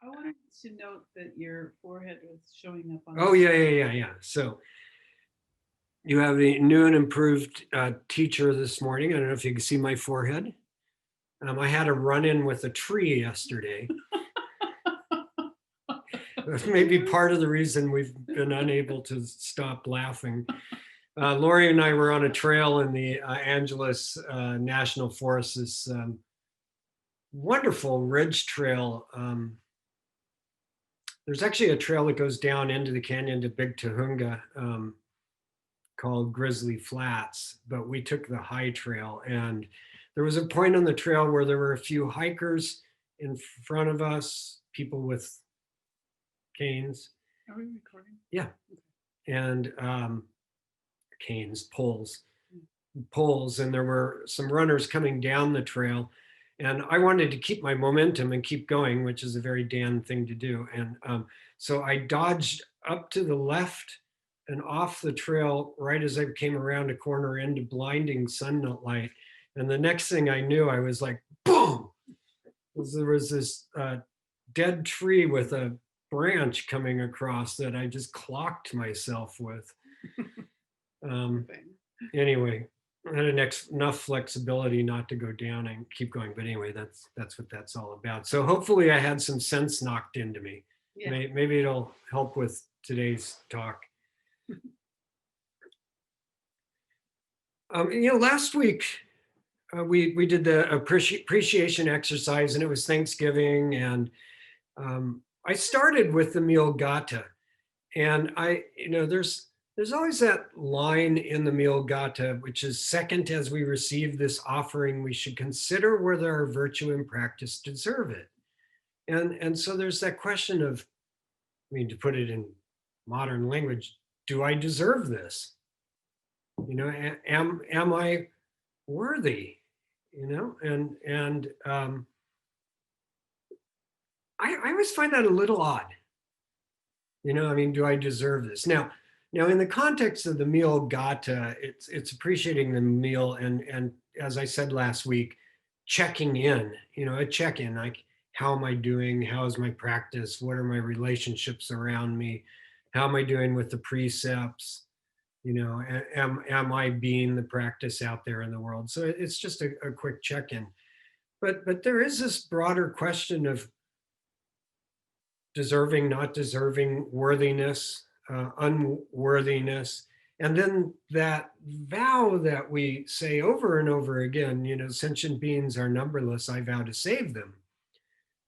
I wanted to note that your forehead was showing up on Oh, yeah. So you have a new and improved teacher this morning. I don't know if you can see my forehead. I had a run-in with a tree yesterday. That's maybe part of the reason we've been unable to stop laughing. Lori and I were on a trail in the Angeles National Forest, this wonderful ridge trail. There's actually a trail that goes down into the canyon to Big Tahunga called Grizzly Flats, but we took the high trail. And there was a point on the trail where there were a few hikers in front of us, people with canes. Are we recording? Yeah. And canes, poles, and there were some runners coming down the trail. And I wanted to keep my momentum and keep going, which is a very Dan thing to do. And so I dodged up to the left and off the trail right as I came around a corner into blinding sunlight. And the next thing I knew, I was like, boom! There was this dead tree with a branch coming across that I just clocked myself with. Anyway, I had enough flexibility not to go down and keep going. But anyway, that's what that's all about. So hopefully I had some sense knocked into me. Yeah. Maybe it'll help with today's talk. Last week we did the appreciation exercise, and it was Thanksgiving, and I started with the meal gata, and there's always that line in the meal gata, which is, second, as we receive this offering, we should consider whether our virtue and practice deserve it. And so there's that question of, to put it in modern language, do I deserve this? Am I worthy? And I always find that a little odd. Do I deserve this? Now, in the context of the meal gata, it's appreciating the meal, and as I said last week, checking in, a check-in, like, how am I doing? How is my practice? What are my relationships around me? How am I doing with the precepts? Am I being the practice out there in the world? So it's just a quick check-in. But there is this broader question of deserving, not deserving, worthiness, unworthiness, and then that vow that we say over and over again, sentient beings are numberless, I vow to save them,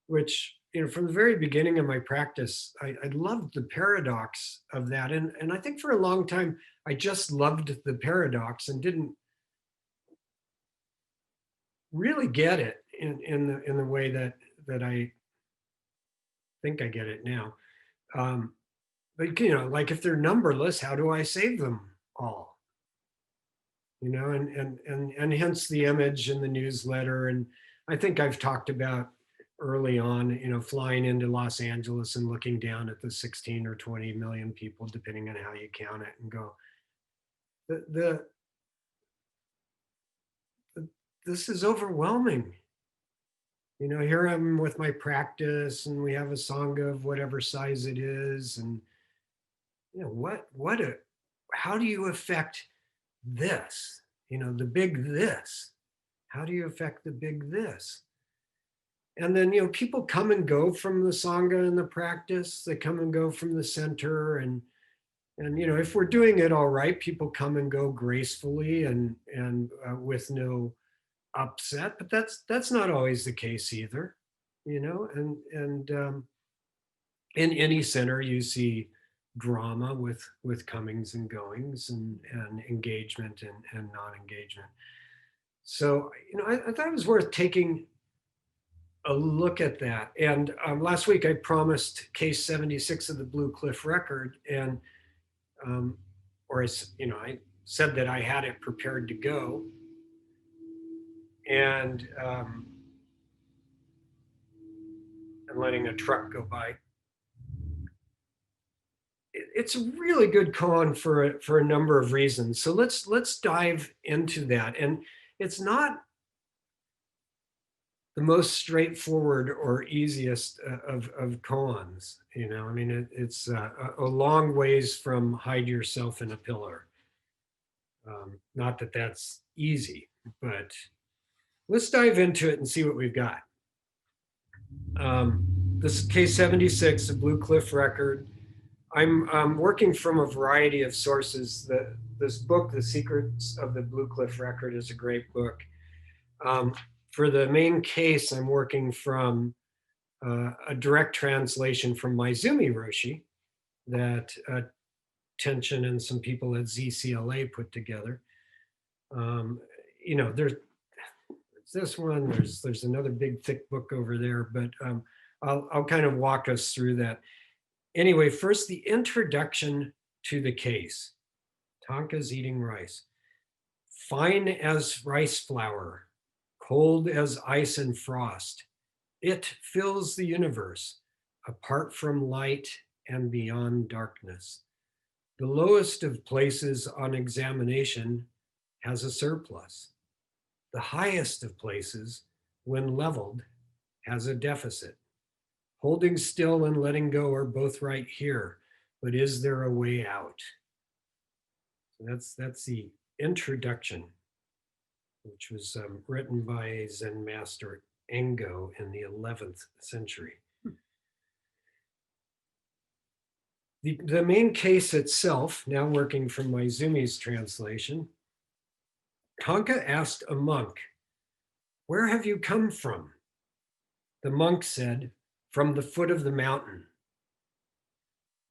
which, from the very beginning of my practice, I loved the paradox of that. And I think for a long time, I just loved the paradox and didn't really get it in the way that I think I get it now. But like, if they're numberless, how do I save them all? And hence the image in the newsletter. And I think I've talked about early on, flying into Los Angeles and looking down at the 16 or 20 million people, depending on how you count it, and go, this is overwhelming. Here I'm with my practice, and we have a sangha of whatever size it is, and how do you affect this? The big this. How do you affect the big this? And then, people come and go from the sangha and the practice. They come and go from the center, and if we're doing it all right, people come and go gracefully and with no upset. But that's not always the case either, And in any center, you see drama with comings and goings, and engagement and non-engagement. So, I thought it was worth taking a look at that. And last week I promised case 76 of the Blue Cliff Record, and I said that I had it prepared to go. And I'm letting a truck go by. It's a really good koan for a number of reasons. So let's dive into that. And it's not the most straightforward or easiest of koans. You know, I mean, it's a long ways from hide yourself in a pillar. Not that that's easy, but let's dive into it and see what we've got. This is case 76, the Blue Cliff record. I'm working from a variety of sources. This book, The Secrets of the Blue Cliff Record, is a great book. For the main case, I'm working from a direct translation from Maizumi Roshi that Tension and some people at ZCLA put together. You know, there's this one, there's another big thick book over there, but I'll kind of walk us through that. Anyway, first, the introduction to the case. Tanka's eating rice. Fine as rice flour, cold as ice and frost. It fills the universe, apart from light and beyond darkness. The lowest of places on examination has a surplus. The highest of places, when leveled, has a deficit. Holding still and letting go are both right here, but is there a way out? So that's the introduction, which was written by Zen master Engo in the 11th century. The main case itself, now working from Maizumi's translation, Tanka asked a monk, "Where have you come from?" The monk said, "From the foot of the mountain."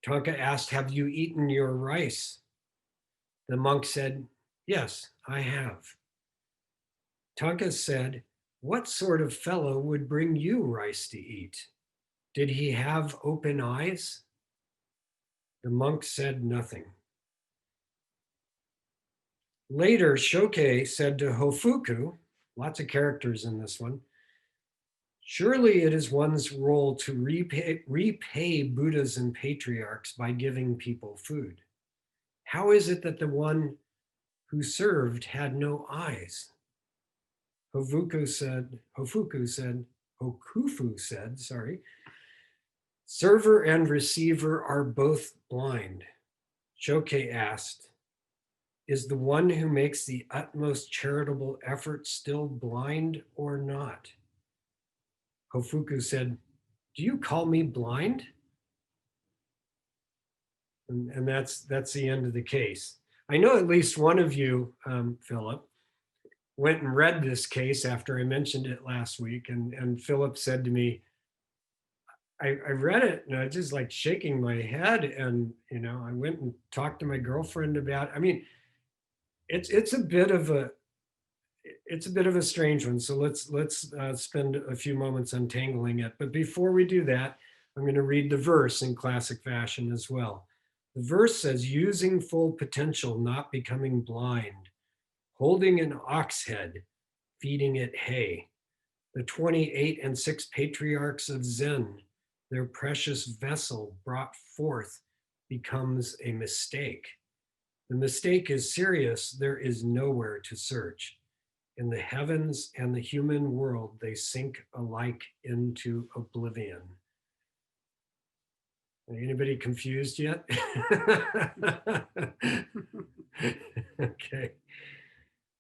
Tanka asked, "Have you eaten your rice?" The monk said, "Yes, I have." Tanka said, "What sort of fellow would bring you rice to eat? Did he have open eyes?" The monk said nothing. Later, Shoke said to Hofuku, lots of characters in this one, "Surely it is one's role to repay Buddhas and patriarchs by giving people food. How is it that the one who served had no eyes?" Hokufu said, "Server and receiver are both blind." Shoke asked, "Is the one who makes the utmost charitable effort still blind or not?" Hofuku said, "Do you call me blind?" And that's the end of the case. I know at least one of you, Philip, went and read this case after I mentioned it last week. And Philip said to me, I read it and I was just like shaking my head. And, you know, I went and talked to my girlfriend about it. I mean, it's a bit of a strange one. So let's spend a few moments untangling it. But before we do that, I'm going to read the verse in classic fashion as well. The verse says, "Using full potential, not becoming blind, holding an ox head, feeding it hay. The 28 and 6 patriarchs of Zen, their precious vessel brought forth becomes a mistake. The mistake is serious, there is nowhere to search. In the heavens and the human world, they sink alike into oblivion." Anybody confused yet? Okay.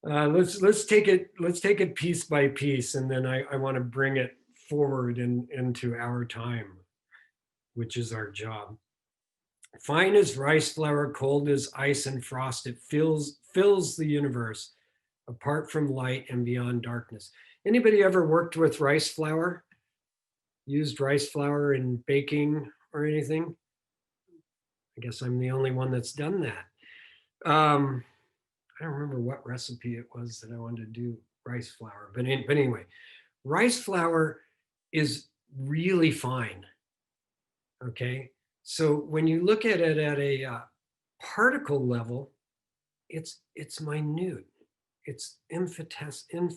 Let's take it piece by piece, and then I want to bring it forward into our time, which is our job. Fine as rice flour, cold as ice and frost, it fills the universe, apart from light and beyond darkness. Anybody ever worked with rice flour? Used rice flour in baking or anything? I guess I'm the only one that's done that. I don't remember what recipe it was that I wanted to do rice flour, but anyway, rice flour is really fine. Okay, so when you look at it at a particle level, it's minute. It's infinitesimal.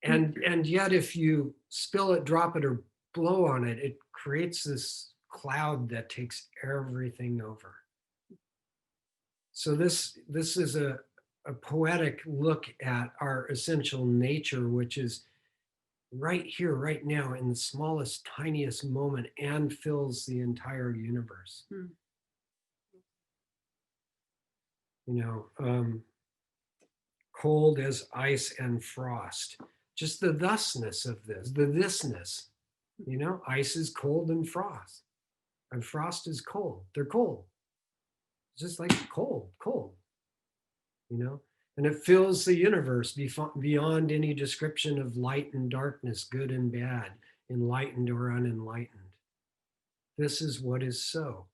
And yet, if you spill it, drop it, or blow on it, it creates this cloud that takes everything over. So this is a a poetic look at our essential nature, which is right here, right now, in the smallest, tiniest moment, and fills the entire universe. Hmm. You know, cold as ice and frost. Just the thusness of this, the thisness. You know, ice is cold and frost is cold. They're cold. It's just like cold, cold. You know, and it fills the universe beyond any description of light and darkness, good and bad, enlightened or unenlightened. This is what is so.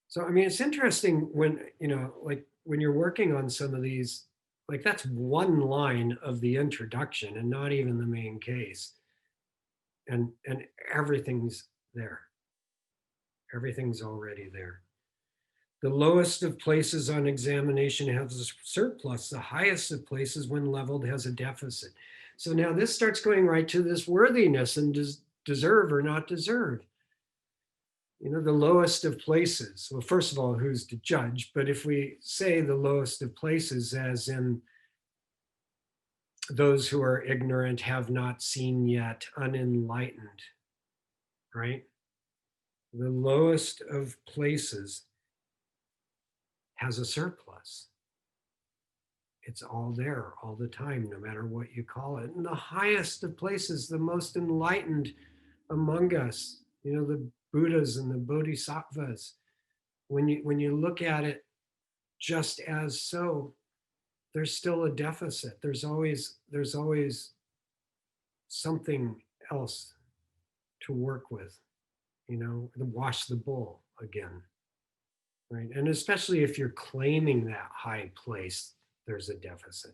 So, I mean, it's interesting when, you know, like when you're working on some of these, like that's one line of the introduction and not even the main case. And everything's there. Everything's already there. The lowest of places on examination has a surplus. The highest of places, when leveled, has a deficit. So now this starts going right to this worthiness and deserve or not deserve. You know, the lowest of places. Well, first of all, who's to judge? But if we say the lowest of places, as in those who are ignorant, have not seen yet, unenlightened, right? The lowest of places has a surplus. It's all there all the time, no matter what you call it. And the highest of places, the most enlightened among us, you know, the Buddhas and the Bodhisattvas, when you look at it just as so, there's still a deficit. There's always something else to work with, you know, to wash the bowl again. Right. And especially if you're claiming that high place, there's a deficit.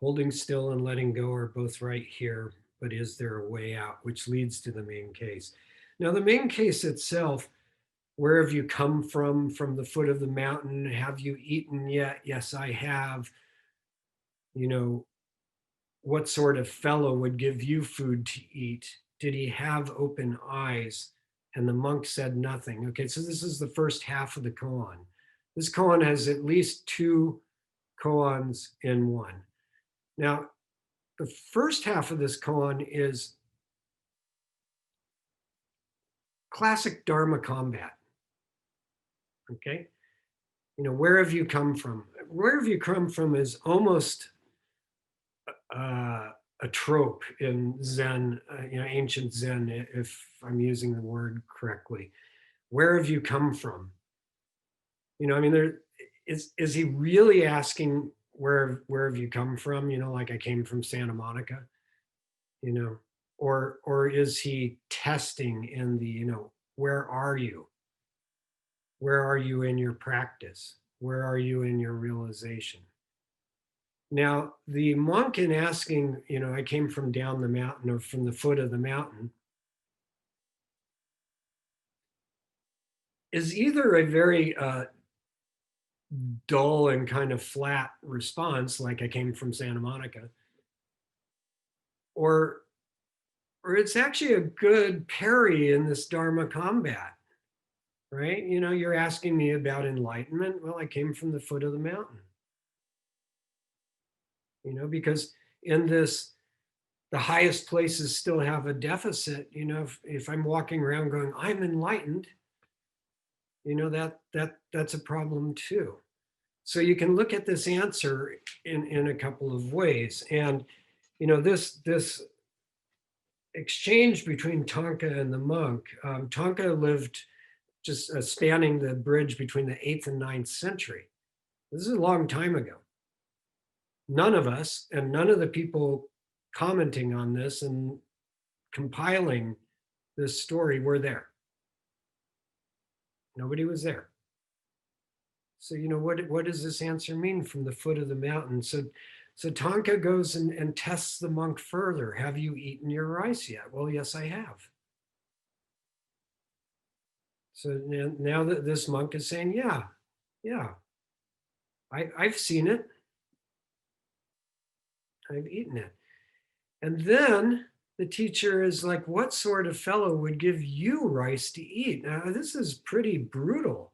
Holding still and letting go are both right here, but is there a way out, which leads to the main case. Now, the main case itself, where have you come from the foot of the mountain? Have you eaten yet? Yes, I have. You know, what sort of fellow would give you food to eat? Did he have open eyes? And the monk said nothing. Okay, so this is the first half of the koan. This koan has at least two koans in one. Now, the first half of this koan is classic Dharma combat. Okay, you know, where have you come from? Where have you come from is almost a trope in Zen, you know, ancient Zen, if I'm using the word correctly. Where have you come from? You know, I mean, there is he really asking where have you come from? You know, like I came from Santa Monica, you know, or is he testing in the, you know, where are you? Where are you in your practice? Where are you in your realization? Now, the monk in asking, you know, I came from down the mountain or from the foot of the mountain, is either a very dull and kind of flat response, like I came from Santa Monica, or it's actually a good parry in this Dharma combat, right? You know, you're asking me about enlightenment. Well, I came from the foot of the mountain, you know, because in this, the highest places still have a deficit. You know, if I'm walking around going, I'm enlightened, you know, that's a problem too. So you can look at this answer in a couple of ways. And, you know, this exchange between Tanka and the monk, Tanka lived just spanning the bridge between the 8th and 9th century. This is a long time ago. None of us and none of the people commenting on this and compiling this story were there. Nobody was there. So, you know, what does this answer mean from the foot of the mountain? So Tanka goes and tests the monk further. Have you eaten your rice yet? Well, yes, I have. So now that this monk is saying, yeah, I've seen it. I've eaten it. And then the teacher is like, what sort of fellow would give you rice to eat? Now, this is pretty brutal.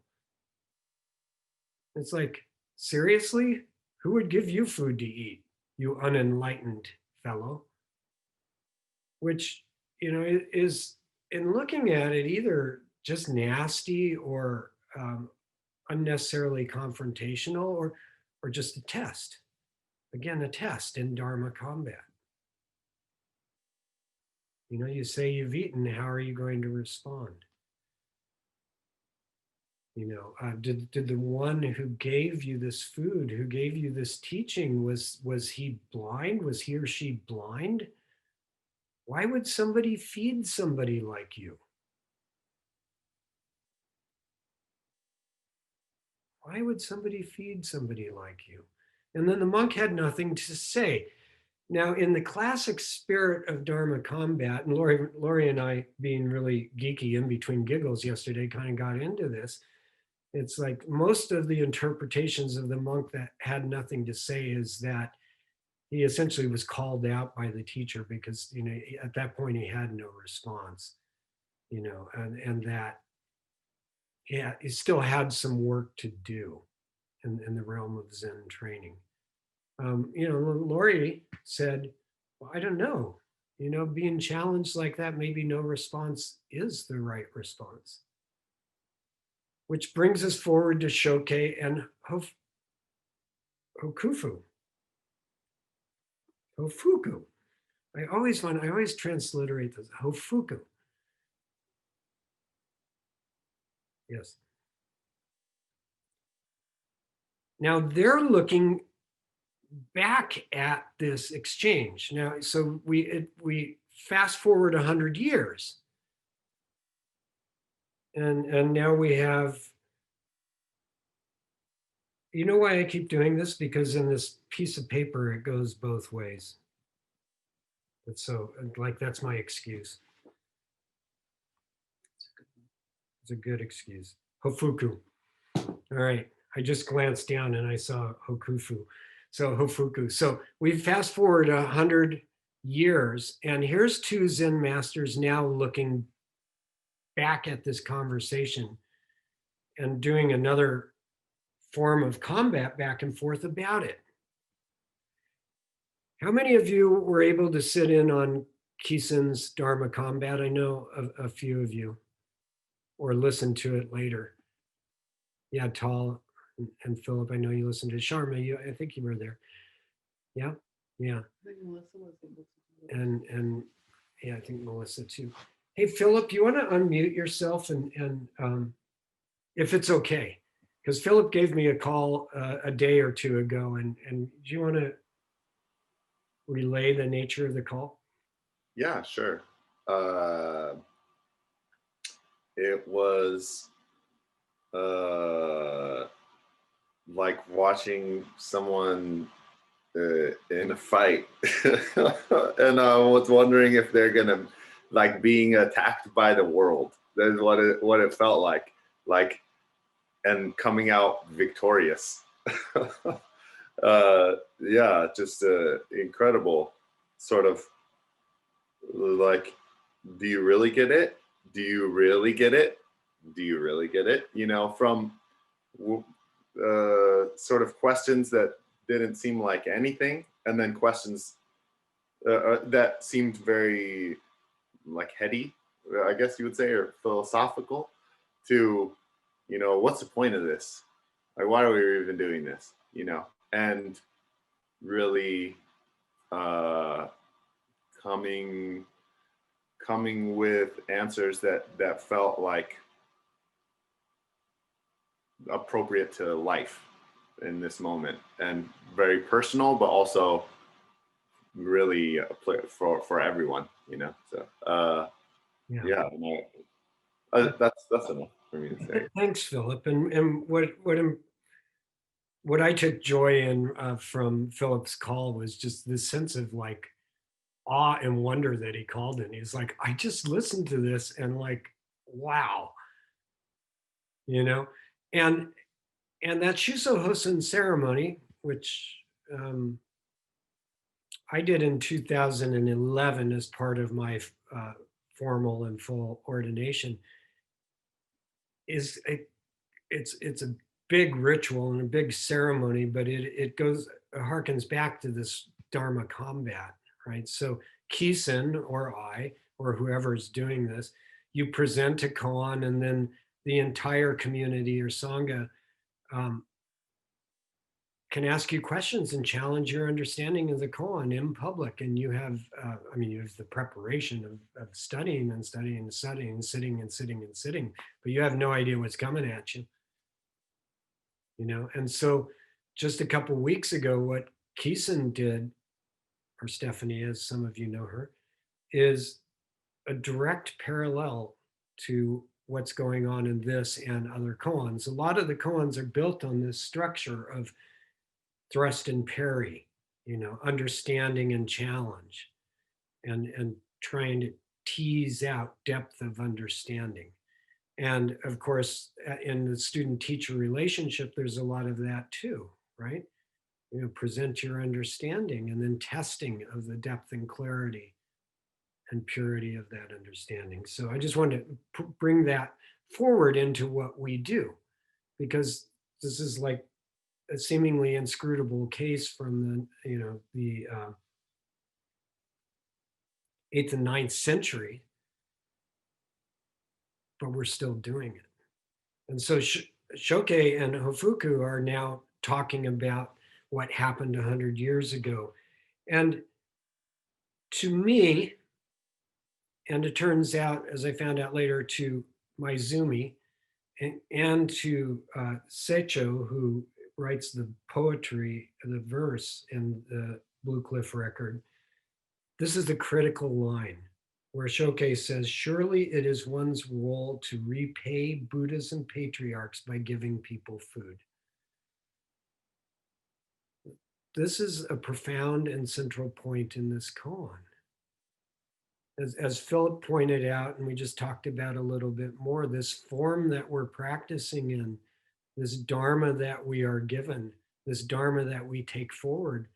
It's like, seriously? Who would give you food to eat, you unenlightened fellow? Which, is, in looking at it, either just nasty or unnecessarily confrontational, or just a test. Again, a test in Dharma combat. You say you've eaten, how are you going to respond? Did the one who gave you this food, who gave you this teaching, was he blind? Was he or she blind? Why would somebody feed somebody like you? Why would somebody feed somebody like you? And then the monk had nothing to say. Now, in the classic spirit of Dharma combat, and Lori and I, being really geeky in between giggles yesterday, kind of got into this. It's like most of the interpretations of the monk that had nothing to say is that he essentially was called out by the teacher because, at that point he had no response, and that, yeah, he still had some work to do in the realm of Zen training. Lori said, well, I don't know, being challenged like that, maybe no response is the right response. Which brings us forward to Shoke and Hokufu. Hofuku. I always transliterate this. Hofuku. Yes. Now they're looking back at this exchange. Now, so we fast forward 100 years. And now we have, you know why I keep doing this? Because in this piece of paper, it goes both ways. And so, like, that's my excuse. It's a good excuse. Hofuku. All right. I just glanced down and I saw Hokufu. So Hofuku. So we fast forward 100 years, and here's two Zen masters now looking back at this conversation and doing another form of combat back and forth about it. How many of you were able to sit in on Kisen's Dharma combat? I know a few of you, or listen to it later. Yeah, Tal and Philip, I know you listened to Sharma. I think you were there. Yeah, yeah. I think Melissa was able to do it. And yeah, I think Melissa too. Hey, Philip, you want to unmute yourself and if it's okay, because Philip gave me a call a day or two ago, and do you want to relay the nature of the call? Yeah, sure. It was like watching someone in a fight, and I was wondering if they're gonna like being attacked by the world. That's what it felt like, and coming out victorious. Yeah, just incredible, sort of like, do you really get it? Do you really get it? Do you really get it? From sort of questions that didn't seem like anything, and then questions that seemed very like heady, I guess you would say, or philosophical, to, what's the point of this? Like, why are we even doing this? And really coming with answers that felt like appropriate to life in this moment, and very personal, but also really for everyone, so yeah, that's enough for me to say. Thanks, Philip. And what I took joy in from Philip's call was just this sense of like awe and wonder that he called in. He's like, I just listened to this and like, wow, and that Shuso Hosen ceremony, which I did in 2011 as part of my formal and full ordination, it's a big ritual and a big ceremony, but it harkens back to this Dharma combat, right? So Kisen or I, or whoever's doing this, you present a koan, and then the entire community or Sangha um, can ask you questions and challenge your understanding of the koan in public. And you have, you have the preparation of studying and studying and studying and sitting and sitting and sitting, but you have no idea what's coming at you. And so just a couple weeks ago, what Kisen did, or Stephanie, as some of you know her, is a direct parallel to what's going on in this and other koans. A lot of the koans are built on this structure of thrust and parry, understanding and challenge, and trying to tease out depth of understanding. And of course, in the student-teacher relationship, there's a lot of that too, right? Present your understanding and then testing of the depth and clarity and purity of that understanding. So I just wanted to bring that forward into what we do, because this is like a seemingly inscrutable case from the 8th and 9th century, but we're still doing it. And so Shoke and Hofuku are now talking about what happened 100 years ago. And to me, and it turns out, as I found out later, to Maizumi and to Seicho, who writes the poetry, the verse in the Blue Cliff record, this is the critical line where Shoke says, "Surely it is one's role to repay Buddhas and patriarchs by giving people food." This is a profound and central point in this koan. As Philip pointed out, and we just talked about a little bit more, this form that we're practicing in, this Dharma that we are given, this Dharma that we take forward,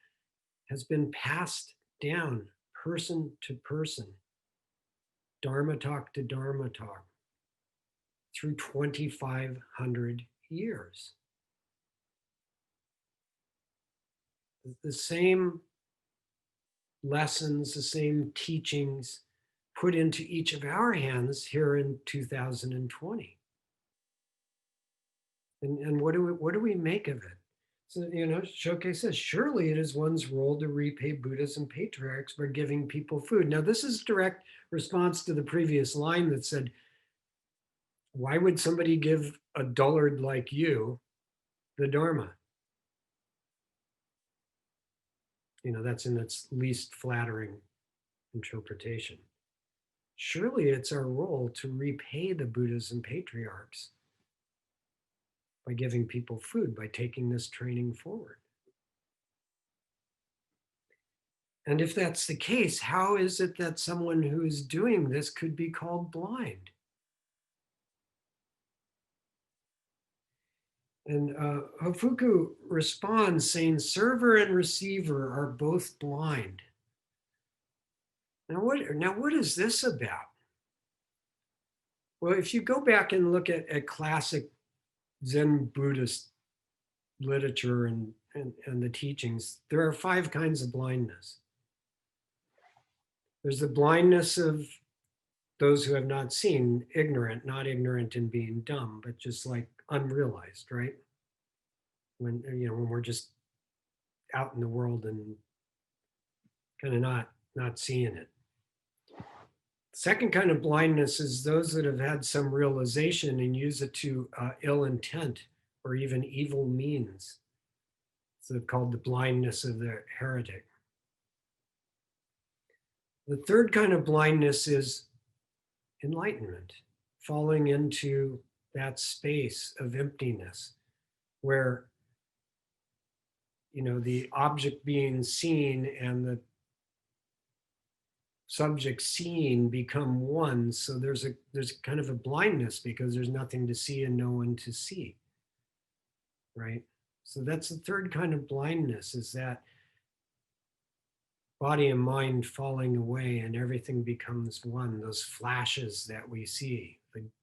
has been passed down person to person, Dharma talk to Dharma talk, through 2,500 years. The same lessons, the same teachings put into each of our hands here in 2020. And what do we make of it? So, Shoke says, surely it is one's role to repay Buddhas and patriarchs by giving people food. Now, this is direct response to the previous line that said, why would somebody give a dullard like you the Dharma? That's in its least flattering interpretation. Surely it's our role to repay the Buddhas and patriarchs by giving people food, by taking this training forward. And if that's the case, how is it that someone who is doing this could be called blind? And Hofuku responds saying, server and receiver are both blind. Now what is this about? Well, if you go back and look at classic Zen Buddhist literature and the teachings, there are 5 kinds of blindness. There's the blindness of those who have not seen, ignorant, not ignorant in being dumb, but just like unrealized, right? When we're just out in the world and kind of not seeing it. Second kind of blindness is those that have had some realization and use it to ill intent or even evil means. So called the blindness of the heretic. The third kind of blindness is enlightenment, falling into that space of emptiness where the object being seen and the subject seeing become one. So there's kind of a blindness because there's nothing to see and no one to see, right? So that's the third kind of blindness, is that body and mind falling away and everything becomes one. Those flashes that we see,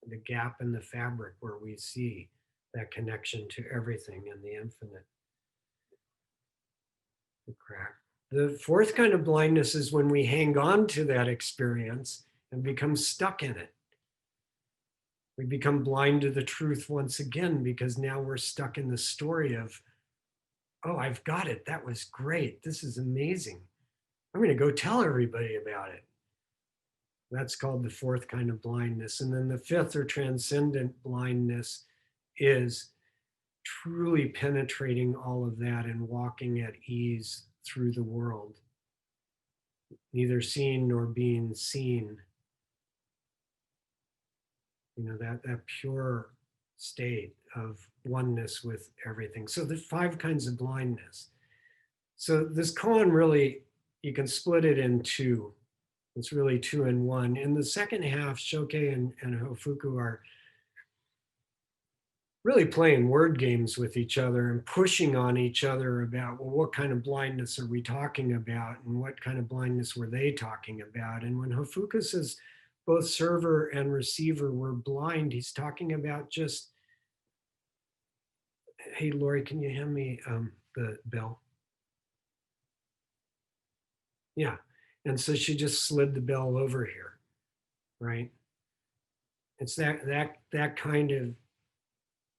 the gap in the fabric where we see that connection to everything and the infinite. The crack. The fourth kind of blindness is when we hang on to that experience and become stuck in it. We become blind to the truth once again because now we're stuck in the story of, oh, I've got it. That was great. This is amazing. I'm going to go tell everybody about it. That's called the fourth kind of blindness. And then the fifth or transcendent blindness is truly penetrating all of that and walking at ease through the world, neither seen nor being seen. You know, that pure state of oneness with everything. So there's 5 kinds of blindness. So this koan really, you can split it in 2. It's really 2 in 1. In the second half, Shoke and Hofuku are really playing word games with each other and pushing on each other about, well, what kind of blindness are we talking about? And what kind of blindness were they talking about? And when Hofuku says both server and receiver were blind, he's talking about just, hey, Lori, can you hand me the bell? Yeah. And so she just slid the bell over here, right? It's that kind of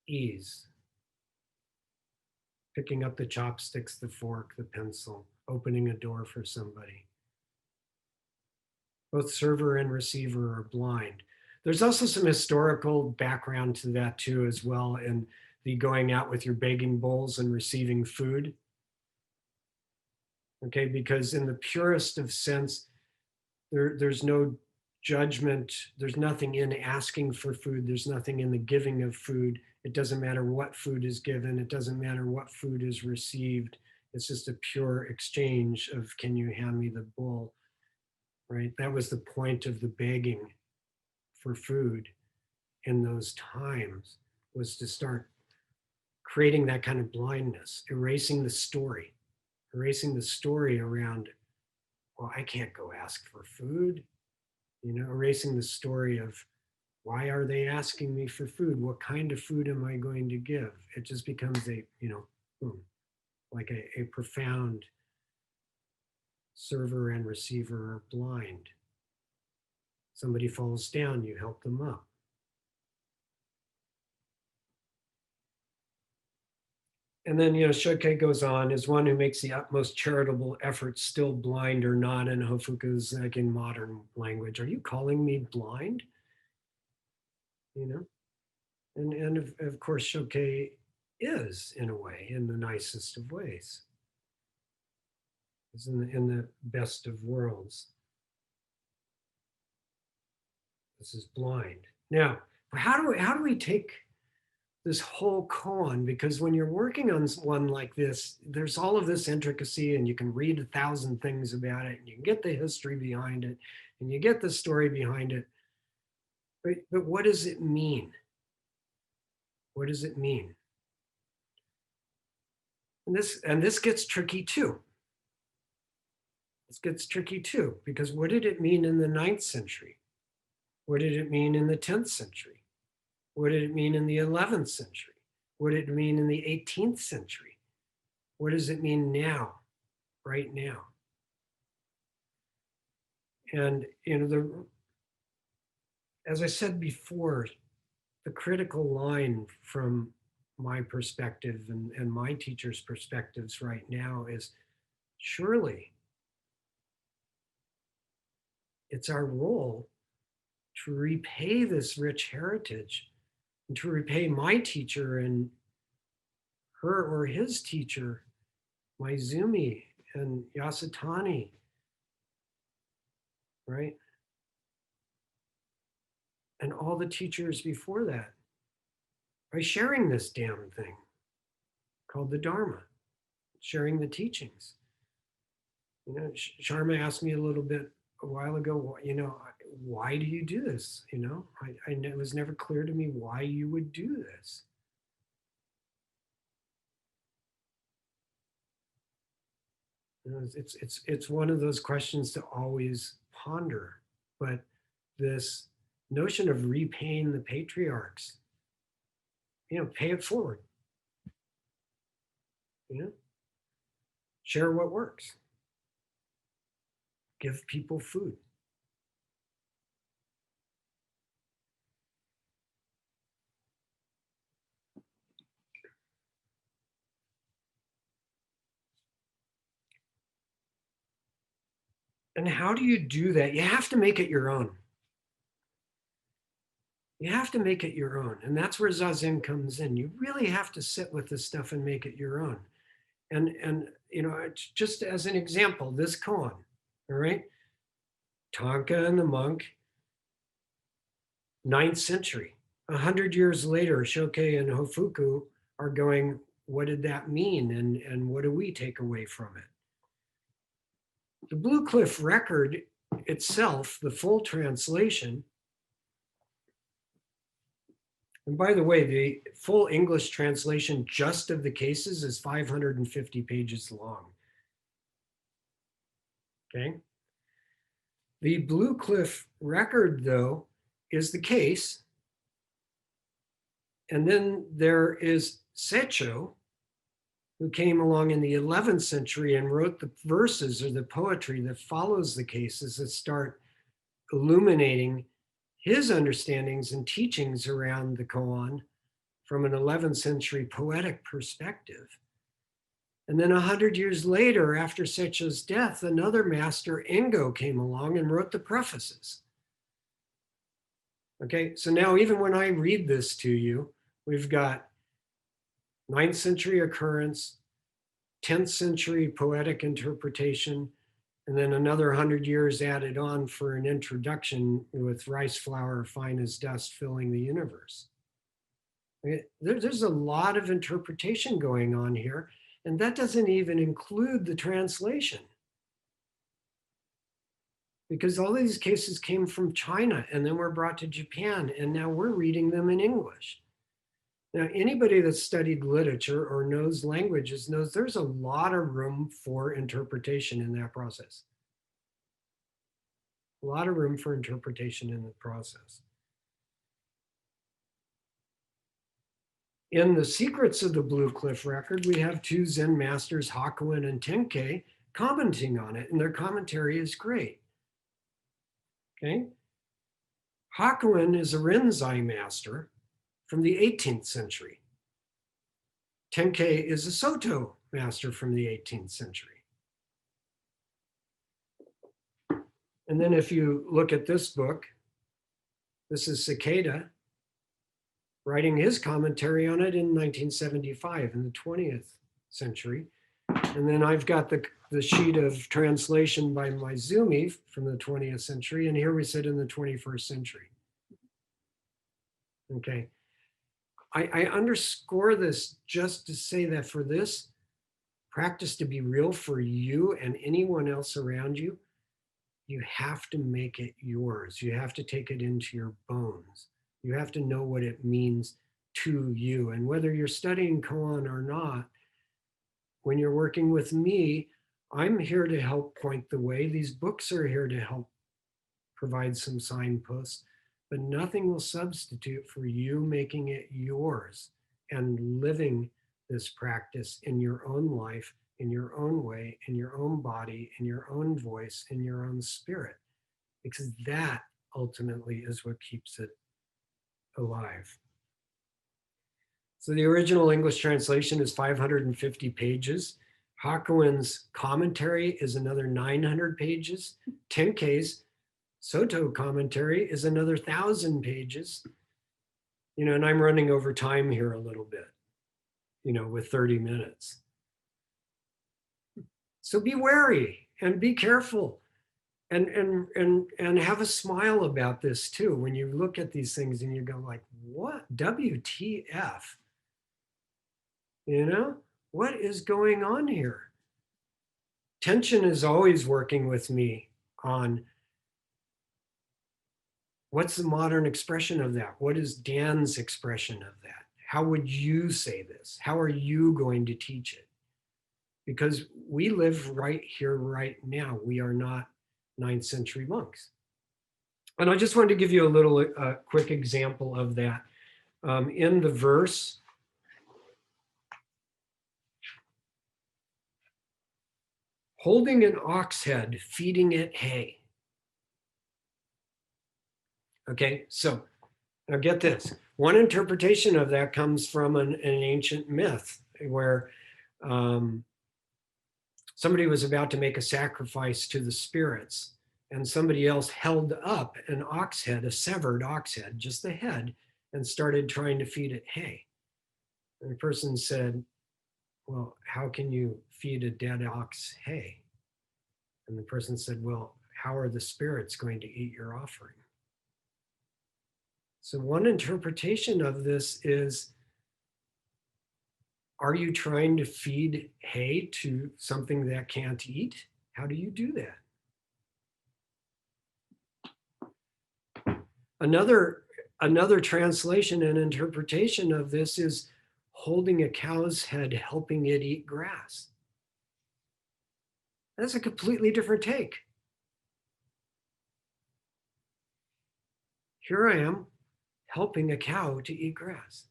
ease. Picking up the chopsticks, the fork, the pencil, opening a door for somebody. Both server and receiver are blind. There's also some historical background to that too, as well, in the going out with your begging bowls and receiving food. Okay, because in the purest of sense, there's no judgment. There's nothing in asking for food. There's nothing in the giving of food. It doesn't matter what food is given. It doesn't matter what food is received. It's just a pure exchange of, can you hand me the bowl, right? That was the point of the begging for food in those times, was to start creating that kind of blindness, erasing the story around, well, I can't go ask for food. You know, erasing the story of, why are they asking me for food? What kind of food am I going to give? It just becomes a, you know, boom, like a profound server and receiver are blind. Somebody falls down, you help them up. And then, you know, Shoke goes on, is one who makes the utmost charitable efforts still blind or not? And Hofuku's like, in modern language, are you calling me blind? You know? And of course, Shoke is, in a way, in the nicest of ways. Is in the best of worlds. This is blind. Now, how do we take this whole koan? Because when you're working on one like this, there's all of this intricacy, and you can read 1,000 things about it, and you can get the history behind it, and you get the story behind it. But what does it mean? What does it mean? And this gets tricky too. This gets tricky too, because what did it mean in the 9th century? What did it mean in the 10th century? What did it mean in the 11th century? What did it mean in the 18th century? What does it mean now, right now? And, you know, as I said before, the critical line from my perspective and my teacher's perspectives right now is, surely it's our role to repay this rich heritage, and to repay my teacher and her or his teacher, Maizumi and Yasutani, right? And all the teachers before that, by sharing this damn thing called the Dharma, sharing the teachings. You know, Sharma asked me a little bit a while ago, you know, why do you do this? You know, it was never clear to me why you would do this. You know, it's one of those questions to always ponder. But this notion of repaying the patriarchs, pay it forward. Share what works. Give people food. And how do you do that? You have to make it your own. You have to make it your own. And that's where Zazen comes in. You really have to sit with this stuff and make it your own. And just as an example, this koan, all right? Tanka and the monk, 9th century. 100 years later, Shokai and Hofuku are going, what did that mean? And what do we take away from it? The Blue Cliff record itself, the full translation, and by the way, the full English translation just of the cases is 550 pages long. Okay. The Blue Cliff record, though, is the case. And then there is Secho, who came along in the 11th century and wrote the verses or the poetry that follows the cases that start illuminating his understandings and teachings around the koan from an 11th century poetic perspective. And then 100 years later, after Secho's death, another master, Engo, came along and wrote the prefaces. Okay, so now even when I read this to you, we've got 9th century occurrence, 10th century poetic interpretation, and then another 100 years added on for an introduction with rice flour fine as dust filling the universe. There's a lot of interpretation going on here, and that doesn't even include the translation. Because all these cases came from China and then were brought to Japan, and now we're reading them in English. Now, anybody that's studied literature or knows languages knows there's a lot of room for interpretation in that process. A lot of room for interpretation in the process. In the Secrets of the Blue Cliff record, we have two Zen masters, Hakuin and Tenka, commenting on it, and their commentary is great. Okay? Hakuin is a Rinzai master from the 18th century. Tenka is a Soto master from the 18th century. And then if you look at this book, this is Sakeda writing his commentary on it in 1975 in the 20th century. And then I've got the sheet of translation by Maizumi from the 20th century, and here we sit in the 21st century. Okay. I underscore this just to say that for this practice to be real for you and anyone else around you, you have to make it yours. You have to take it into your bones. You have to know what it means to you. And whether you're studying koan or not, when you're working with me, I'm here to help point the way. These books are here to help provide some signposts, but nothing will substitute for you making it yours and living this practice in your own life, in your own way, in your own body, in your own voice, in your own spirit, because that ultimately is what keeps it alive. So the original English translation is 550 pages. Hakuin's commentary is another 900 pages. Tenka's Soto commentary is another 1,000 pages. And I'm running over time here a little bit, with 30 minutes. So be wary and be careful and have a smile about this too. When you look at these things and you go like, what? WTF? What is going on here? Tension is always working with me on what's the modern expression of that? What is Dan's expression of that? How would you say this? How are you going to teach it? Because we live right here, right now. We are not 9th century monks. And I just wanted to give you a little quick example of that. In the verse holding an ox head, feeding it hay. Okay, so now get this. One interpretation of that comes from an ancient myth where somebody was about to make a sacrifice to the spirits, and somebody else held up an ox head, a severed ox head, just the head, and started trying to feed it hay. And the person said, well, how can you feed a dead ox hay? And the person said, well, how are the spirits going to eat your offering? So one interpretation of this is, are you trying to feed hay to something that can't eat? How do you do that? Another translation and interpretation of this is holding a cow's head, helping it eat grass. That's a completely different take. Here I am helping a cow to eat grass.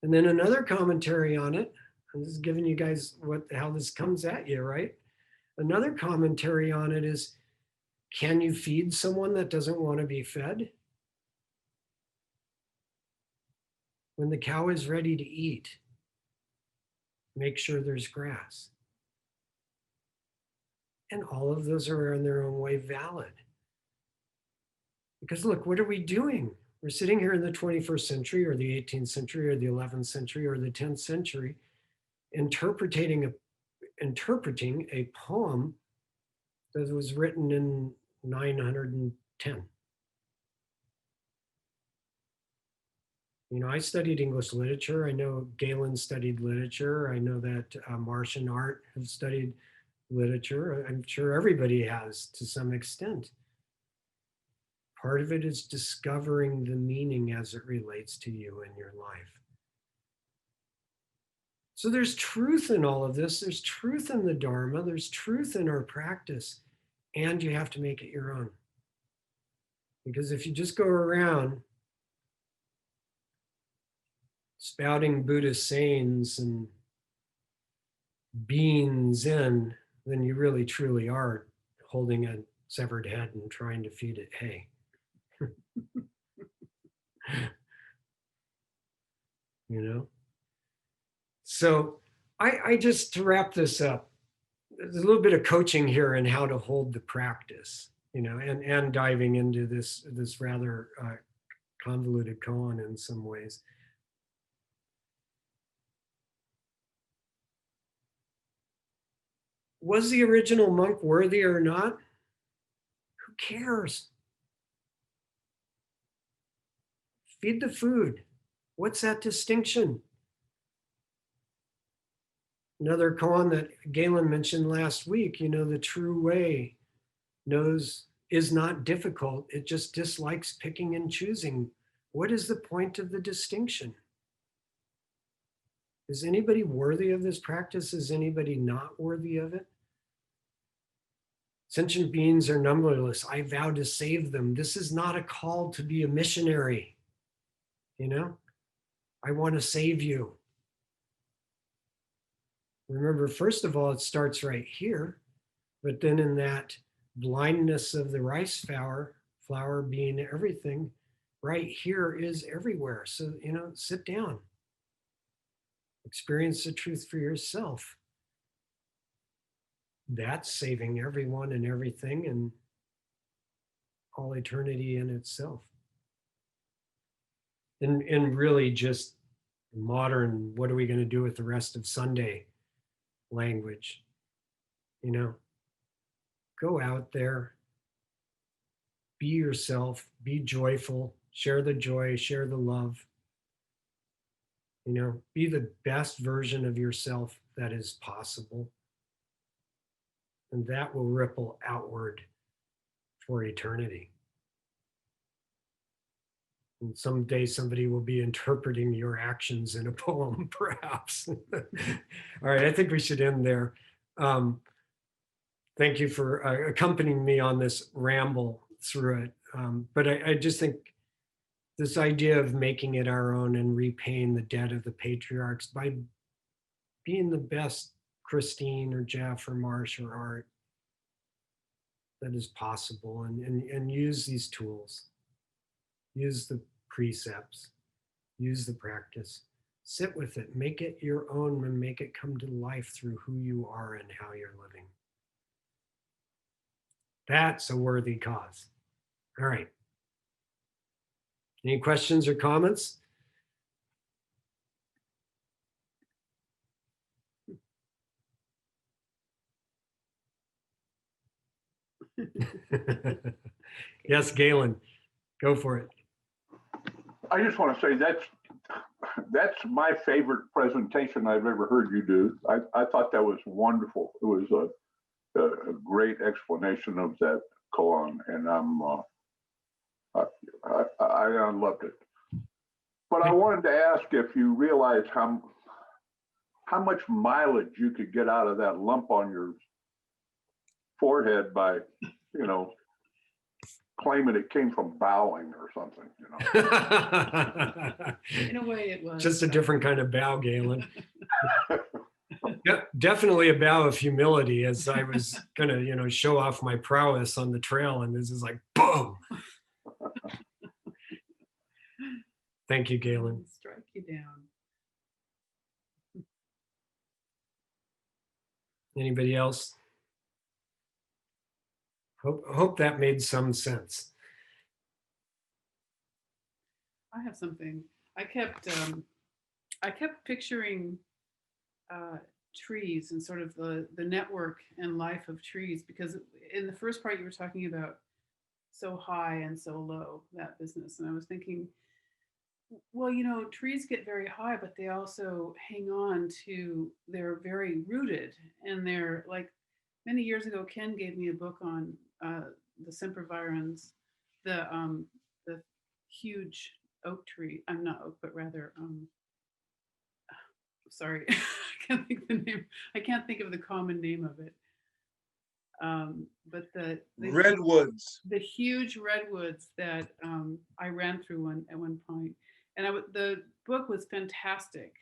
And then another commentary on it, I'm just giving you guys how this comes at you, right? Another commentary on it is, can you feed someone that doesn't want to be fed? When the cow is ready to eat, make sure there's grass. And all of those are in their own way valid. Because look, what are we doing? We're sitting here in the 21st century or the 18th century or the 11th century or the 10th century, interpreting a poem that was written in 910. You know, I studied English literature. I know Galen studied literature. I know that Marsh and Art have studied literature. I'm sure everybody has to some extent. Part of it is discovering the meaning as it relates to you in your life. So there's truth in all of this. There's truth in the Dharma. There's truth in our practice. And you have to make it your own. Because if you just go around spouting Buddhist sayings and being Zen, then you really truly are holding a severed head and trying to feed it hay. You know? So I just, to wrap this up, there's a little bit of coaching here in how to hold the practice, you know, and diving into this rather convoluted koan in some ways. Was the original monk worthy or not? Who cares? Feed the food. What's that distinction? Another koan that Galen mentioned last week, you know, the true way is not difficult. It just dislikes picking and choosing. What is the point of the distinction? Is anybody worthy of this practice? Is anybody not worthy of it? Sentient beings are numberless. I vow to save them. This is not a call to be a missionary. You know, I want to save you. Remember, first of all, it starts right here, but then in that blindness of the rice flour being everything, right here is everywhere. So, you know, sit down. Experience the truth for yourself. That's saving everyone and everything and all eternity in itself. And really just modern, what are we going to do with the rest of Sunday language? You know, go out there, be yourself, be joyful, share the joy, share the love. You know, be the best version of yourself that is possible. And that will ripple outward for eternity. And someday somebody will be interpreting your actions in a poem, perhaps. All right, I think we should end there. Thank you for accompanying me on this ramble through it. But I just think this idea of making it our own and repaying the debt of the patriarchs by being the best Christine or Jeff or Marsh or Art that is possible, and use these tools, use the precepts, use the practice, sit with it, make it your own, and make it come to life through who you are and how you're living. That's a worthy cause. All right. Any questions or comments? Yes, Galen, go for it. I just want to say that's my favorite presentation I've ever heard you do. I thought that was wonderful. It was a great explanation of that koan, and I loved it. But I wanted to ask if you realize how much mileage you could get out of that lump on your forehead by, you know, claiming it came from bowing or something, you know. In a way it was. Just a different kind of bow, Galen. Definitely a bow of humility, as I was gonna, you know, show off my prowess on the trail, and this is like boom. Thank you, Galen. Strike you down. Anybody else? Hope that made some sense. I have something. I kept picturing trees and sort of the network and life of trees, because in the first part you were talking about so high and so low, that business, and I was thinking, well, you know, trees get very high, but they also hang on to, they're very rooted, and they're like, many years ago, Ken gave me a book on the sempervirens, the huge oak tree. I'm not oak, but rather, sorry, I can't think of the name. I can't think of the common name of it. But the redwoods, the huge redwoods that I ran through at one point, and the book was fantastic.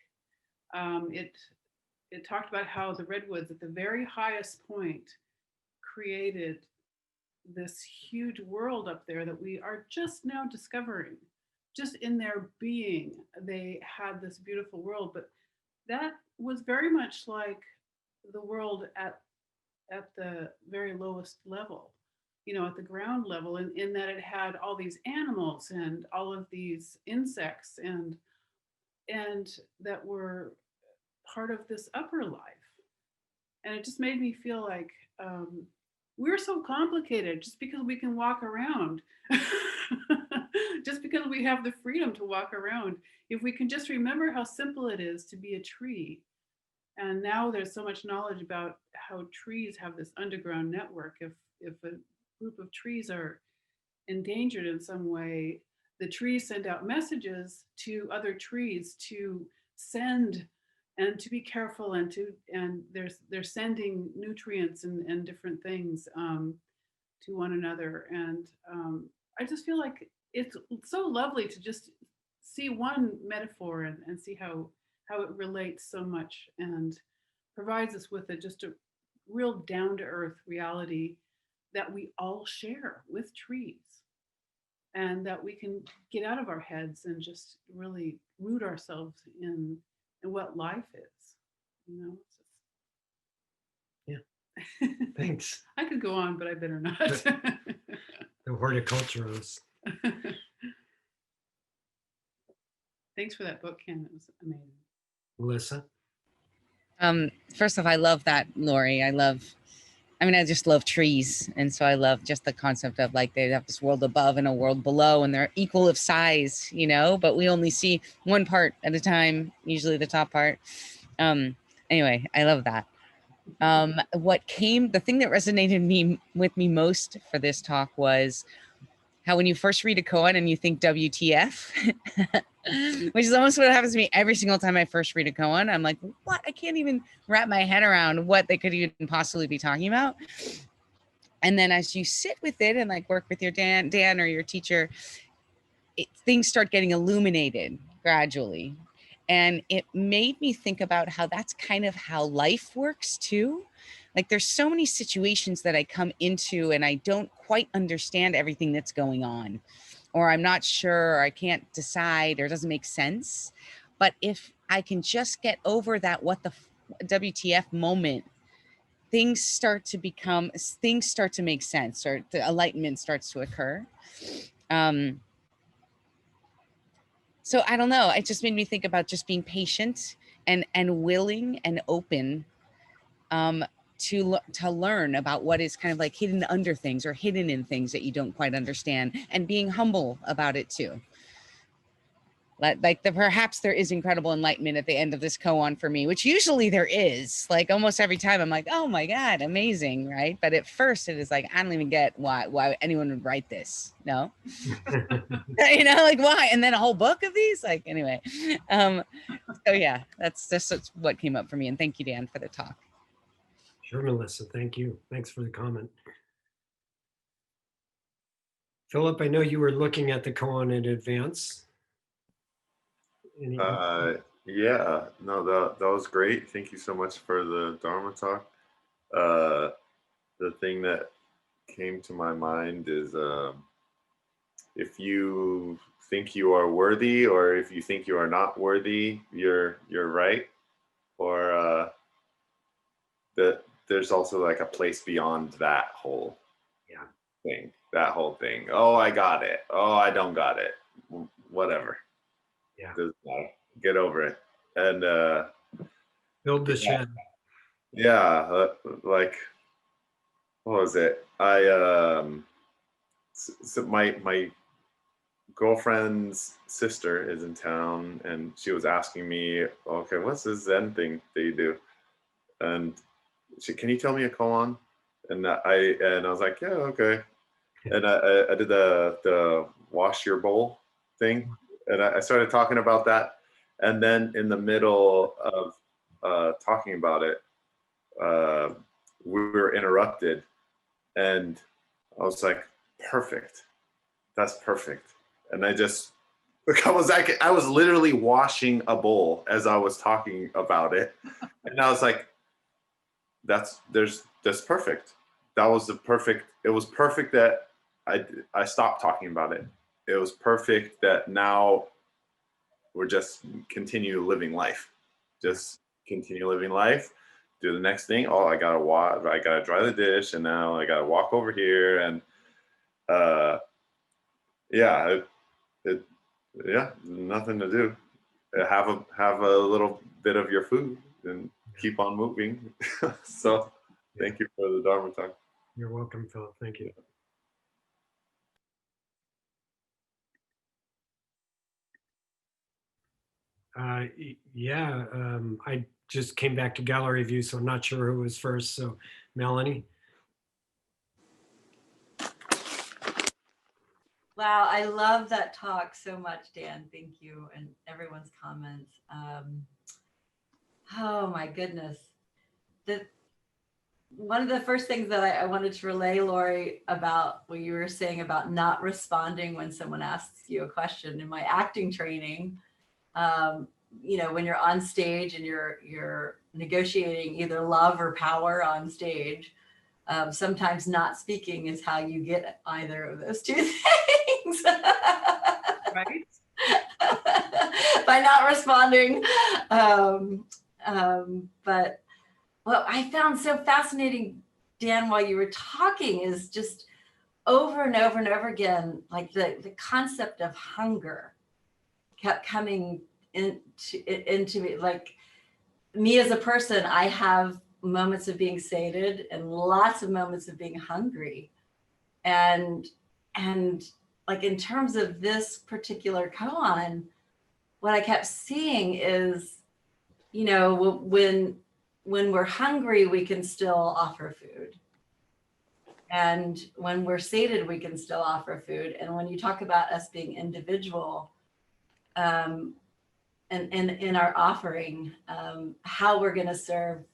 It talked about how the redwoods at the very highest point created this huge world up there that we are just now discovering. Just in their being, they had this beautiful world, but that was very much like the world at the very lowest level, you know, at the ground level, in that it had all these animals and all of these insects and that were part of this upper life. And it just made me feel like we're so complicated just because we can walk around. Just because we have the freedom to walk around. If we can just remember how simple it is to be a tree. And now there's so much knowledge about how trees have this underground network. If a group of trees are endangered in some way, the trees send out messages to other trees to send and to be careful, and they're sending nutrients and different things to one another. And I just feel like it's so lovely to just see one metaphor and see how it relates so much and provides us with just a real down-to-earth reality that we all share with trees, and that we can get out of our heads and just really root ourselves in what life is, you know. Yeah. Thanks. I could go on, but I better not. The horticulturalist. Thanks for that book, Ken. It was amazing. Melissa? First off, I love that, Lori. I just love trees. And so I love just the concept of like, they have this world above and a world below, and they're equal of size, you know, but we only see one part at a time, usually the top part. Anyway, I love that. The thing that resonated with me most for this talk was how when you first read a koan and you think WTF, which is almost what happens to me every single time I first read a koan. I'm like, what? I can't even wrap my head around what they could even possibly be talking about. And then as you sit with it and like work with your Dan or your teacher, things start getting illuminated gradually. And it made me think about how that's kind of how life works too. Like there's so many situations that I come into and I don't quite understand everything that's going on, or I'm not sure, or I can't decide, or it doesn't make sense. But if I can just get over that WTF moment, things start to make sense, or the enlightenment starts to occur. So I don't know. It just made me think about just being patient and willing and open to learn about what is kind of like hidden under things, or hidden in things that you don't quite understand, and being humble about it too. Perhaps there is incredible enlightenment at the end of this koan for me, which usually there is. Like almost every time I'm like, oh my God, amazing, right? But at first it is like, I don't even get why anyone would write this. No. You know, like why? And then a whole book of these? Like, anyway. So yeah, that's what came up for me. And thank you, Dan, for the talk. Sure, Melissa. Thank you. Thanks for the comment. Philip, I know you were looking at the koan in advance. Yeah, no, that was great. Thank you so much for the Dharma talk. The thing that came to my mind is if you think you are worthy, or if you think you are not worthy, you're right. Or that there's also like a place beyond that whole thing. That whole thing. Oh, I got it. Oh, I don't got it. Whatever. Yeah. Doesn't matter. Get over it. And build the shed. Yeah, like what was it? So my girlfriend's sister is in town, and she was asking me, okay, what's this Zen thing that you do? And can you tell me a koan? And I was like, yeah, okay. And I did the wash your bowl thing, and I started talking about that. And then in the middle of talking about it, we were interrupted, and I was like, perfect. That's perfect. And I was literally washing a bowl as I was talking about it. And I was like, that's perfect. That was it was perfect that I stopped talking about it. It was perfect that now we're just continue living life. Just continue living life. Do the next thing. Oh, I gotta dry the dish, and now I gotta walk over here, and nothing to do. Have a little bit of your food and keep on moving. So thank you for the Dharma talk. You're welcome, Philip. Thank you. I just came back to gallery view, so I'm not sure who was first. So Melanie. Wow, I love that talk so much, Dan. Thank you, and everyone's comments. Oh my goodness. One of the first things that I wanted to relay, Lori, about what you were saying about not responding when someone asks you a question. In my acting training, when you're on stage and you're negotiating either love or power on stage, sometimes not speaking is how you get either of those two things. Right. By not responding. But what I found so fascinating, Dan, while you were talking, is just over and over and over again, like the concept of hunger kept coming into me. Like me as a person, I have moments of being sated and lots of moments of being hungry. And like in terms of this particular koan, what I kept seeing is, when we're hungry, we can still offer food. And when we're sated, we can still offer food. And when you talk about us being individual, and in our offering, how we're going to serve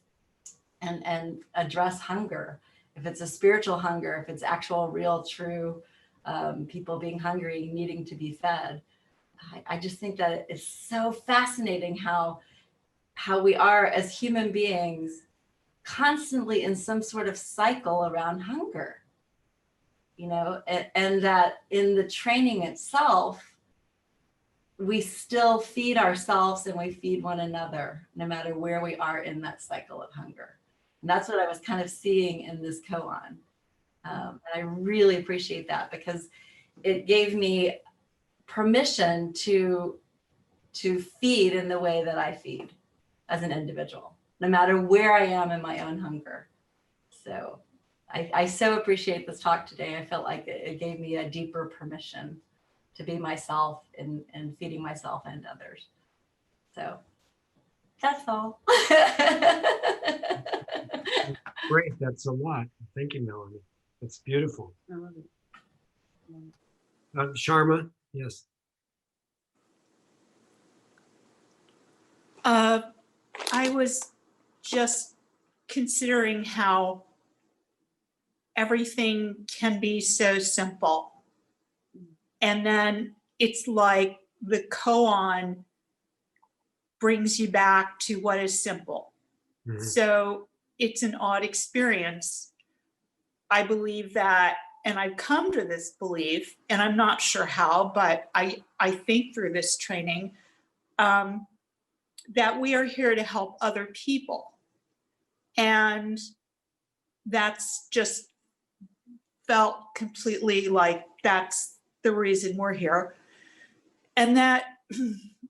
and address hunger, if it's a spiritual hunger, if it's actual, real, true people being hungry, needing to be fed, I just think that it's so fascinating how we are as human beings constantly in some sort of cycle around hunger, you know, and that in the training itself, we still feed ourselves and we feed one another, no matter where we are in that cycle of hunger. And that's what I was kind of seeing in this koan. And I really appreciate that, because it gave me permission to feed in the way that I feed as an individual, no matter where I am in my own hunger. So I so appreciate this talk today. I felt like it gave me a deeper permission to be myself and feeding myself and others. So that's all. Great, that's a lot. Thank you, Melanie. That's beautiful. I love it. Sharma, yes. I was just considering how everything can be so simple. And then it's like the koan brings you back to what is simple. Mhm. So it's an odd experience. I believe that, and I've come to this belief, and I'm not sure how, but I think through this training, that we are here to help other people. And that's just felt completely like that's the reason we're here. And that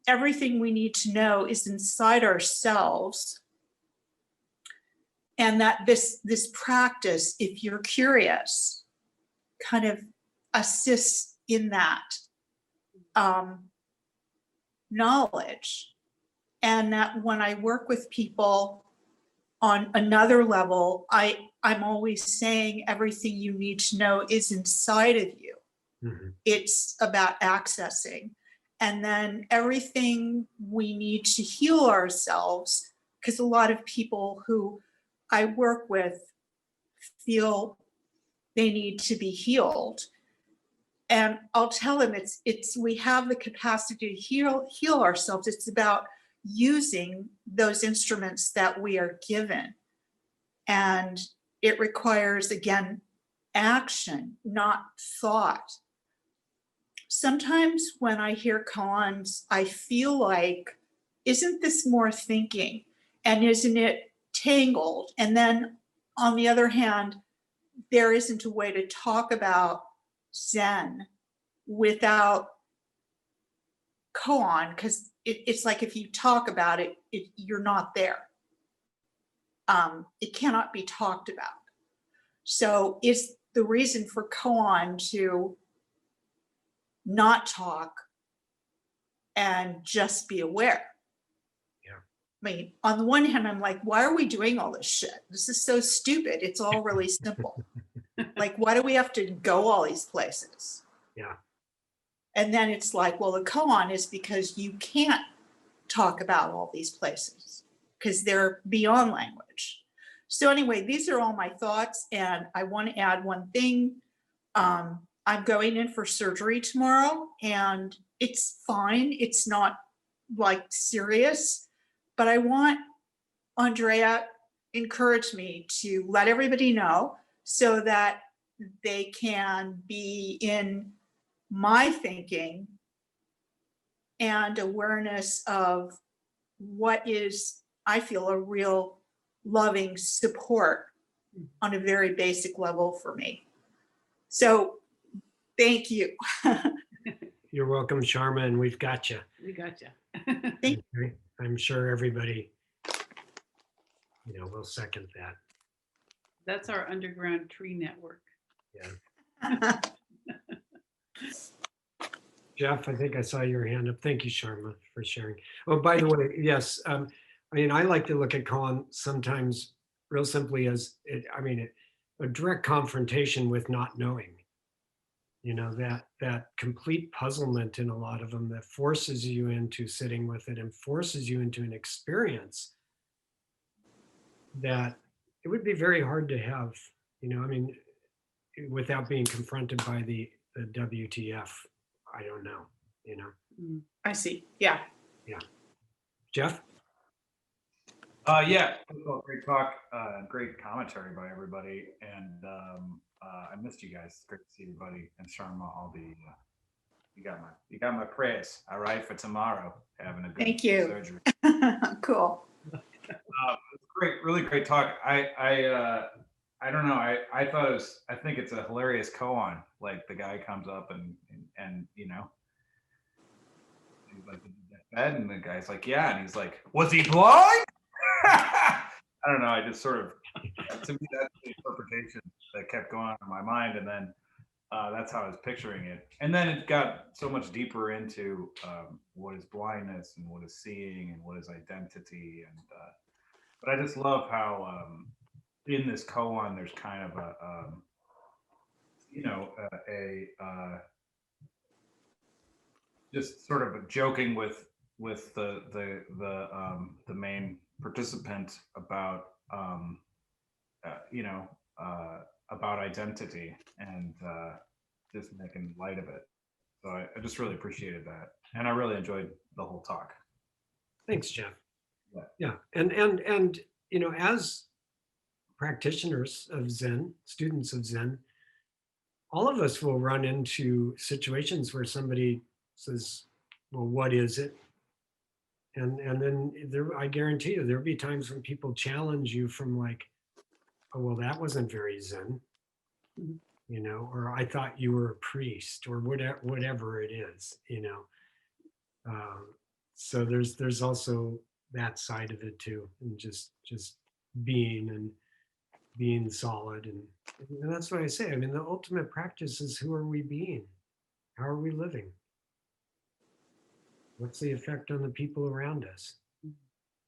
everything we need to know is inside ourselves. And that this practice, if you're curious, kind of assists in that knowledge. And that when I work with people on another level, I'm always saying everything you need to know is inside of you. Mhm. It's about accessing. And then everything we need to heal ourselves, because a lot of people who I work with feel they need to be healed. And I'll tell them it's we have the capacity to heal ourselves. It's about using those instruments that we are given. And it requires, again, action, not thought. Sometimes when I hear koans, I feel like, isn't this more thinking? And isn't it tangled? And then on the other hand, there isn't a way to talk about Zen without koan, because it's like if you talk about it, you're not there. It cannot be talked about. So it's the reason for koan to not talk and just be aware. Yeah. I mean, on the one hand, I'm like, why are we doing all this shit? This is so stupid. It's all really simple. Like, why do we have to go all these places? Yeah. And then it's like, well, the koan is because you can't talk about all these places because they're beyond language. So anyway, these are all my thoughts. And I want to add one thing. I'm going in for surgery tomorrow and it's fine. It's not like serious, but I want Andrea encourage me to let everybody know so that they can be in my thinking and awareness of what is, I feel, a real loving support on a very basic level for me. So thank you. You're welcome, Sharma, and we've got you. We got you. Thank Okay? I'm sure everybody, will second that. That's our underground tree network. Yeah. Jeff, I think I saw your hand up. Thank you, Sharma, for sharing. Oh, by the way, yes. I like to look at koan sometimes real simply as a direct confrontation with not knowing. That complete puzzlement in a lot of them that forces you into sitting with it and forces you into an experience that it would be very hard to have, without being confronted by the WTF. I don't know. you know. I see. Yeah. Jeff? Yeah, first of all, great talk, great commentary by everybody, and I missed you guys. It's great to see everybody. And Sharma, all the you got my praise. All right, for tomorrow, having a good Thank you. surgery. Cool. It's great, really great talk. I don't know. I thought it was. I think it's a hilarious koan. Like the guy comes up and you know, he's like, "Did you get fed?" And the guy's like, "Yeah," and he's like, "Was he blind?" I don't know. I just sort of, to me, that's the interpretation that kept going on in my mind, and then that's how I was picturing it. And then it got so much deeper into what is blindness and what is seeing and what is identity. And but I just love how in this koan there's kind of a you know just sort of a joking with the main participant about you know about identity and just making light of it. So I just really appreciated that, and I really enjoyed the whole talk. Thanks, Jeff. Yeah. And you know, as practitioners of Zen, students of Zen, all of us will run into situations where somebody says, well, what is it? And then there, I guarantee you, there'll be times when people challenge you from like, oh, well, that wasn't very Zen, you know, or I thought you were a priest, or whatever it is, you know. So there's also that side of it too, and just being solid, and that's what I say. I mean, the ultimate practice is, who are we being? How are we living? What's the effect on the people around us?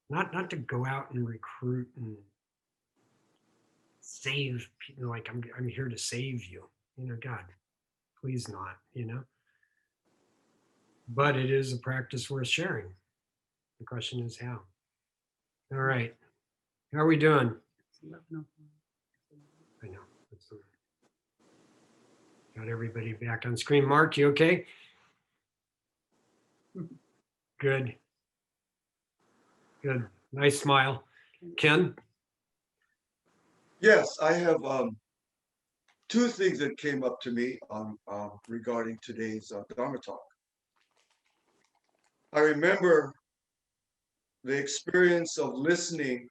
Not to go out and recruit and save people, like I'm here to save you. You know, God, please not, you know. But it is a practice worth sharing. The question is how. All right. How are we doing? I know. Got everybody back on screen. Mark, you okay? Good. Good. Nice smile. Ken? Yes, I have two things that came up to me regarding today's Dharma talk. I remember the experience of listening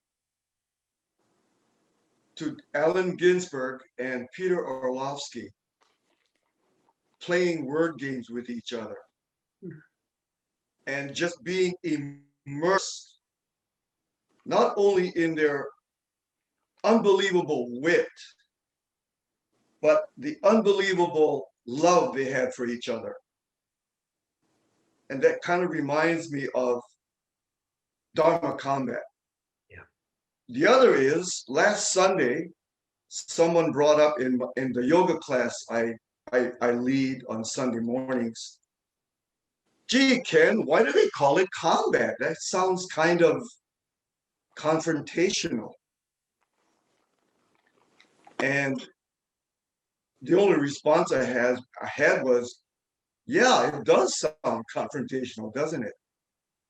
to Allen Ginsberg and Peter Orlovsky playing word games with each other and just being immersed not only in their unbelievable wit, but the unbelievable love they had for each other. And that kind of reminds me of Dharma combat. Yeah. The other is, last Sunday, someone brought up in the yoga class I lead on Sunday mornings, gee, Ken, why do they call it combat? That sounds kind of confrontational. And the only response I had was, yeah, it does sound confrontational, doesn't it?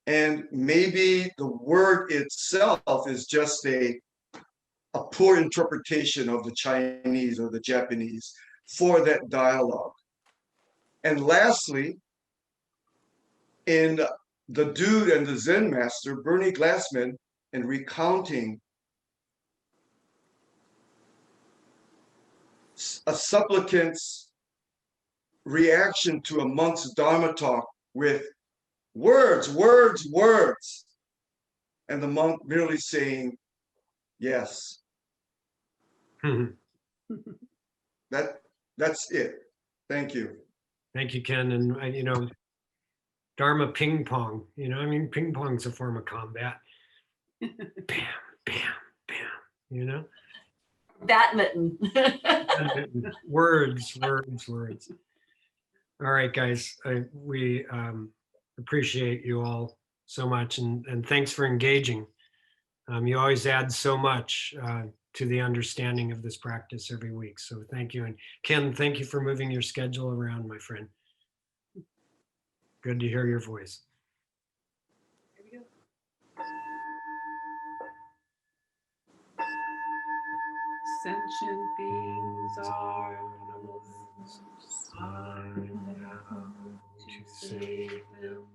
And maybe the word itself is just a poor interpretation of the Chinese or the Japanese for that dialogue. And lastly, in The Dude and the Zen Master, Bernie Glassman, in recounting a supplicant's reaction to a monk's Dharma talk with words, words, words, and the monk merely saying, yes. That's it. Thank you. Thank you, Ken. And you know, Dharma ping pong, you know, I mean, ping pong's a form of combat. Bam, bam, bam, you know? Badminton. Words. All right, guys, we appreciate you all so much, and thanks for engaging. You always add so much to the understanding of this practice every week. So thank you. And Ken, thank you for moving your schedule around, my friend. Good to hear your voice. Here we go. Sentient beings are animals. I am to save them.